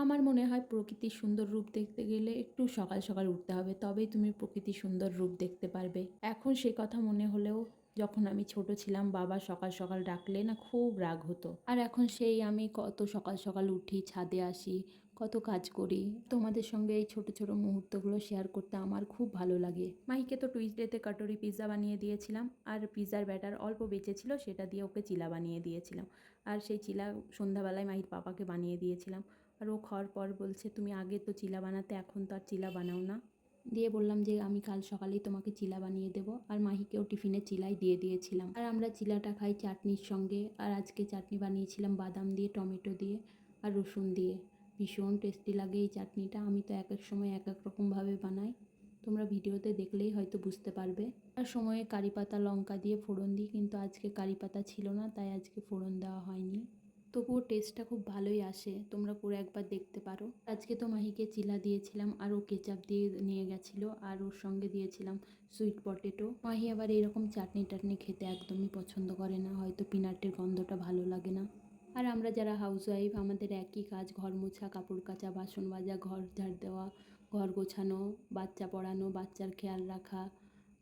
আমার মনে হয় প্রকৃতির সুন্দর রূপ দেখতে গেলে একটু সকাল সকাল উঠতে হবে, তবেই তুমি প্রকৃতির সুন্দর রূপ দেখতে পারবে। এখন সে কথা মনে হলেও যখন আমি ছোট ছিলাম বাবা সকাল সকাল ডাকলে না খুব রাগ হতো। আর এখন সেই আমি কত সকাল সকাল উঠি, ছাদে আসি, কত কাজ করি। তোমাদের সঙ্গে এই ছোট ছোট মুহূর্তগুলো শেয়ার করতে আমার খুব ভালো লাগে। মাহিকে তো টুইসডেতে কাটরি পিৎজা বানিয়ে দিয়েছিলাম, আর পিৎজার ব্যাটার অল্প বেঁচে ছিল, সেটা দিয়ে ওকে চিলা বানিয়ে দিয়েছিলাম। আর সেই চিলা সন্ধ্যাবেলায় মাহির পাপাকে বানিয়ে দিয়েছিলাম। আর ও খাওয়ার পর বলছে, তুমি আগে তো চিলা বানাতে, এখন তো আর চিলা বানাও না। দিয়ে বললাম যে আমি কাল সকালেই তোমাকে চিলা বানিয়ে দেবো। আর মাহিকেও টিফিনে চিলাই দিয়ে দিয়েছিলাম। আর আমরা চিলাটা খাই চাটনির সঙ্গে। আর আজকে চাটনি বানিয়েছিলাম বাদাম দিয়ে, টমেটো দিয়ে আর রসুন দিয়ে। ভীষণ টেস্টি লাগে এই চাটনিটা। আমি তো এক এক সময় এক এক রকমভাবে বানাই, তোমরা ভিডিওতে দেখলেই হয়তো বুঝতে পারবে। আর সময়ে কারি পাতা লঙ্কা দিয়ে ফোড়ন দিই, কিন্তু আজকে কারি পাতা ছিল না, তাই আজকে ফোড়ন দেওয়া হয়নি। তবুও টেস্টটা খুব ভালোই আসে, তোমরা করে একবার দেখতে পারো। আজকে তো মাহিকে চিলা দিয়েছিলাম আর ও কেচাপ দিয়ে নিয়ে গেছিলো, আর ওর সঙ্গে দিয়েছিলাম সুইট পটেটো। মাহি আবার এরকম চাটনি টাটনি খেতে একদমই পছন্দ করে না, হয়তো পিনাটের গন্ধটা ভালো লাগে না। আর আমরা যারা হাউসওয়াইফ, আমাদের একই কাজ, ঘর মোছা, কাপড় কাচা, বাসন মাজা, ঘর ঝাড় দেওয়া, ঘর গোছানো, বাচ্চা পড়ানো, বাচ্চার খেয়াল রাখা,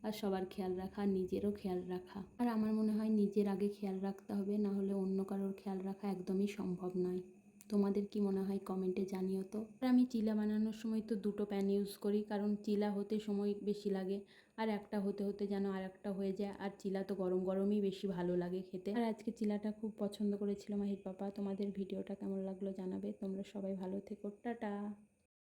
আর সবার খেয়াল রাখা, নিজেরও খেয়াল রাখা। আর আমার মনে হয় নিজের আগে খেয়াল রাখতে হবে, না হলে অন্য কারোর খেয়াল রাখা একদমই সম্ভব নয়। তোমাদের কি মনে হয় কমেন্টে জানিও তো। আর আমি চিলা বানানোর সময় তো দুটো প্যান ইউজ করি, কারণ চিলা হতে সময় বেশি লাগে, আর একটা হতে হতে যেন আর একটা হয়ে যায়। আর চিলা তো গরম গরমই বেশি ভালো লাগে খেতে। আর আজকে চিলাটা খুব পছন্দ করেছিল মাহির পাপা। তোমাদের ভিডিওটা কেমন লাগলো জানাবে। তোমরা সবাই ভালো থেকো, টাটা।